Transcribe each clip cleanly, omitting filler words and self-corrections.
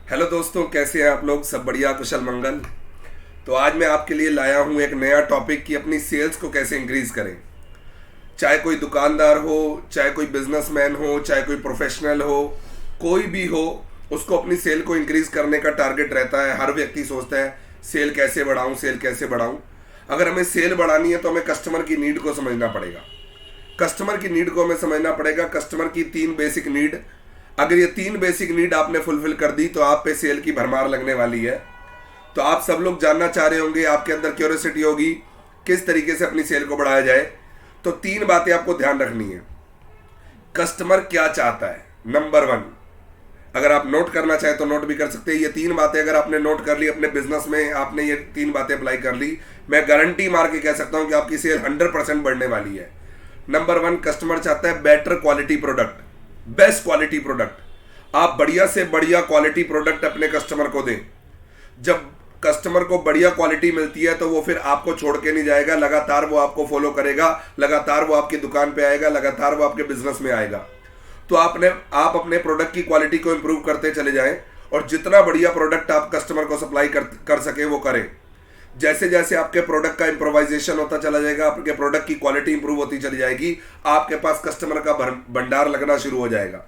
Hello दोस्तों, कैसे हैं आप लोग? सब बढ़िया, कुशल मंगल। तो आज मैं आपके लिए लाया हूं एक नया टॉपिक कि अपनी सेल्स को कैसे इंक्रीज करें। चाहे कोई दुकानदार हो, चाहे कोई बिजनेसमैन हो, चाहे कोई प्रोफेशनल हो, कोई भी हो, उसको अपनी सेल को इंक्रीज करने का टारगेट रहता है। हर व्यक्ति सोचता है सेल कैसे बढ़ाऊं, सेल कैसे बढ़ाऊं। अगर हमें सेल बढ़ानी है तो हमें कस्टमर की नीड को समझना पड़ेगा। कस्टमर की नीड को हमें समझना पड़ेगा। कस्टमर की 3 बेसिक नीड, अगर ये 3 बेसिक नीड आपने फुलफिल कर दी तो आप पे सेल की भरमार लगने वाली है। तो आप सब लोग जानना चाह रहे होंगे, आपके अंदर क्यूरियोसिटी होगी किस तरीके से अपनी सेल को बढ़ाया जाए। तो 3 बातें आपको ध्यान रखनी है। कस्टमर क्या चाहता है, नंबर 1। अगर आप नोट करना चाहें तो नोट भी कर सकते हैं। ये 3 बातें अगर आपने नोट कर ली अपने बिजनेस में, आपने ये 3 बातें अप्लाई कर ली, मैं गारंटी मार के कह सकता हूं कि आपकी सेल 100% बढ़ने वाली है। नंबर 1, कस्टमर चाहता है better quality product, best quality product. आप बढ़िया से बढ़िया क्वालिटी प्रोडक्ट अपने कस्टमर को दें। जब कस्टमर को बढ़िया क्वालिटी मिलती है तो वो फिर आपको छोड़ के नहीं जाएगा, लगातार वो आपको फॉलो करेगा, लगातार वो आपकी दुकान पे आएगा, लगातार वो आपके बिजनेस में आएगा। तो आप अपने प्रोडक्ट की क्वालिटी को इंप्रूव करते चले जाएं और जितना बढ़िया प्रोडक्ट आप कस्टमर को सप्लाई कर सके वो करें। जैसे जैसे आपके प्रोडक्ट का इम्प्रोवाइजेशन होता चला जाएगा, आपके प्रोडक्ट की क्वालिटी इंप्रूव होती चली जाएगी, आपके पास कस्टमर का भंडार लगना शुरू हो जाएगा।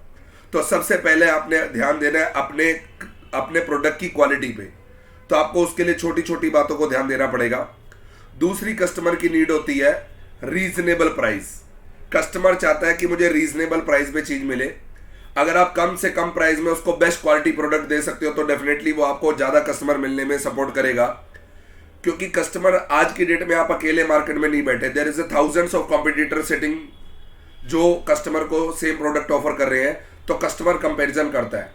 तो सबसे पहले आपने ध्यान देना है अपने प्रोडक्ट की क्वालिटी पे। तो आपको उसके लिए छोटी छोटी बातों को ध्यान देना पड़ेगा। दूसरी कस्टमर की नीड होती है रीजनेबल प्राइस। कस्टमर चाहता है कि मुझे रीजनेबल प्राइस पे चीज मिले। अगर आप कम से कम प्राइस में उसको बेस्ट क्वालिटी प्रोडक्ट दे सकते हो तो डेफिनेटली वो आपको ज्यादा कस्टमर मिलने में सपोर्ट करेगा। क्योंकि कस्टमर आज की डेट में आप अकेले मार्केट में नहीं बैठे, there is thousands of competitor sitting जो कस्टमर को सेम प्रोडक्ट ऑफर कर रहे हैं। तो कस्टमर कंपैरिजन करता है।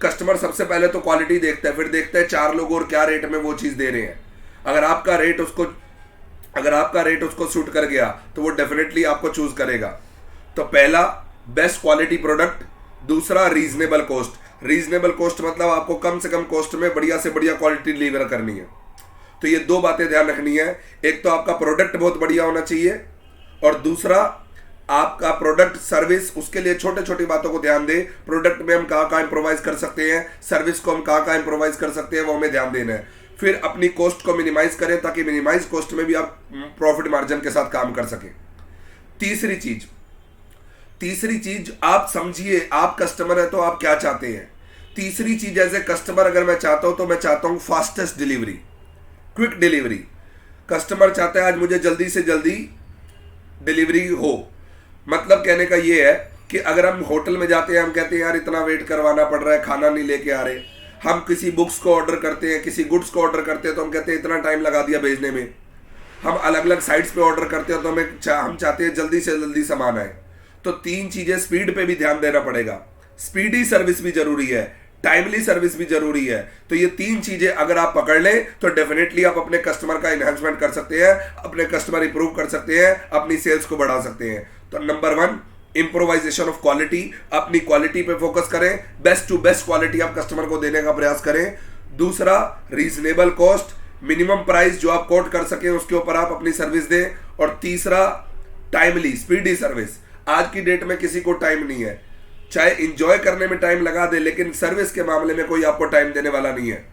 कस्टमर सबसे पहले तो क्वालिटी देखता है, फिर देखता है 4 लोग और क्या रेट में वो चीज दे रहे हैं। अगर आपका रेट उसको सूट कर गया तो वो डेफिनेटली आपको चूज करेगा। तो पहला बेस्ट क्वालिटी प्रोडक्ट, दूसरा रीजनेबल कॉस्ट। रीजनेबल कॉस्ट मतलब आपको कम से कम कॉस्ट में बढ़िया से बढ़िया क्वालिटी डिलीवर करनी है। तो ये 2 बातें ध्यान रखनी है। एक तो आपका प्रोडक्ट बहुत बढ़िया होना चाहिए और दूसरा आपका प्रोडक्ट सर्विस, उसके लिए छोटे छोटी बातों को ध्यान दें। प्रोडक्ट में हम कहाँ इंप्रोवाइज कर सकते हैं, सर्विस को हम कहाँ इंप्रोवाइज कर सकते हैं, वो हमें ध्यान देना है। फिर अपनी कॉस्ट को मिनिमाइज करें ताकि मिनिमाइज कॉस्ट में भी आप प्रॉफिट मार्जिन के साथ काम कर सकें। तीसरी चीज आप समझिए, आप कस्टमर है तो आप क्या चाहते हैं। तीसरी चीज एज ए कस्टमर अगर मैं चाहता हूं तो मैं चाहता हूं fastest delivery, quick delivery. Customer चाहता है आज मुझे जल्दी से जल्दी डिलीवरी हो। मतलब कहने का ये है कि अगर हम होटल में जाते हैं, हम कहते हैं यार इतना वेट करवाना पड़ रहा है, खाना नहीं लेके आ रहे। हम किसी बुक्स को ऑर्डर करते हैं, किसी गुड्स को ऑर्डर करते हैं तो हम कहते हैं इतना टाइम लगा दिया भेजने में। हम अलग अलग साइट्स पे ऑर्डर करते हैं तो हम चाहते हैं जल्दी से जल्दी सामान आए। तो 3 चीजें, स्पीड पे भी ध्यान देना पड़ेगा। स्पीडी सर्विस भी जरूरी है, टाइमली सर्विस भी जरूरी है। तो ये 3 चीजें अगर आप पकड़ लें तो डेफिनेटली आप अपने कस्टमर का एनहांसमेंट कर सकते हैं, अपने कस्टमर इंप्रूव कर सकते हैं, अपनी सेल्स को बढ़ा सकते हैं। तो नंबर 1, इंप्रोवाइजेशन ऑफ क्वालिटी। अपनी क्वालिटी पे फोकस करें, बेस्ट टू बेस्ट क्वालिटी आप कस्टमर को देने का प्रयास करें। दूसरा, रीजनेबल कॉस्ट, मिनिमम प्राइस जो आप कोट कर सकें उसके ऊपर आप अपनी सर्विस दें। और तीसरा, टाइमली स्पीडी सर्विस। आज की डेट में किसी को टाइम नहीं है, चाहे इंजॉय करने में टाइम लगा दे लेकिन सर्विस के मामले में कोई आपको टाइम देने वाला नहीं है।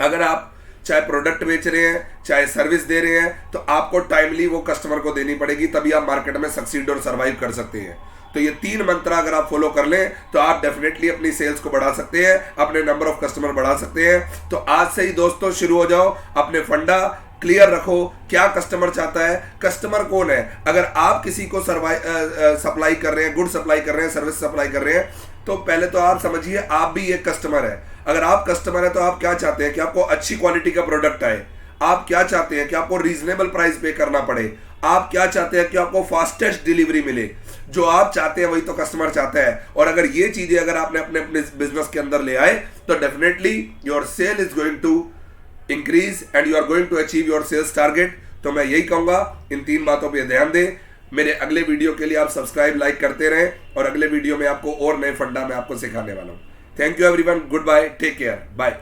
अगर आप चाहे प्रोडक्ट बेच रहे हैं, चाहे सर्विस दे रहे हैं, तो आपको टाइमली वो कस्टमर को देनी पड़ेगी, तभी आप मार्केट में सक्सीड और सर्वाइव कर सकते हैं। तो ये 3 मंत्र अगर आप फॉलो कर लें तो आप डेफिनेटली अपनी सेल्स को बढ़ा सकते हैं, अपने नंबर ऑफ कस्टमर बढ़ा सकते हैं। तो आज से ही दोस्तों शुरू हो जाओ, अपने फंडा क्लियर रखो। क्या कस्टमर चाहता है, कस्टमर कौन है। अगर आप किसी को सप्लाई कर रहे हैं, गुड सप्लाई कर रहे हैं, सर्विस सप्लाई कर रहे हैं, तो पहले तो आप समझिए आप भी एक कस्टमर है। अगर आप कस्टमर है तो आप क्या चाहते हैं कि आपको अच्छी क्वालिटी का प्रोडक्ट आए। आप क्या चाहते हैं कि आपको रीजनेबल प्राइस पे करना पड़े। आप क्या चाहते हैं कि आपको फास्टेस्ट डिलीवरी मिले। जो आप चाहते हैं वही तो कस्टमर चाहता है। और अगर ये चीजें अगर आपने अपने बिजनेस के अंदर ले आए तो definitely your sale is going to increase and you are going to achieve your sales target. तो मैं यही कहूंगा, इन 3 बातों पे ध्यान दें। मेरे अगले वीडियो के लिए आप सब्सक्राइब, लाइक करते रहें और अगले वीडियो में आपको और नए फंडा मैं आपको सिखाने वाला हूं। Thank you everyone, good bye, take care, bye.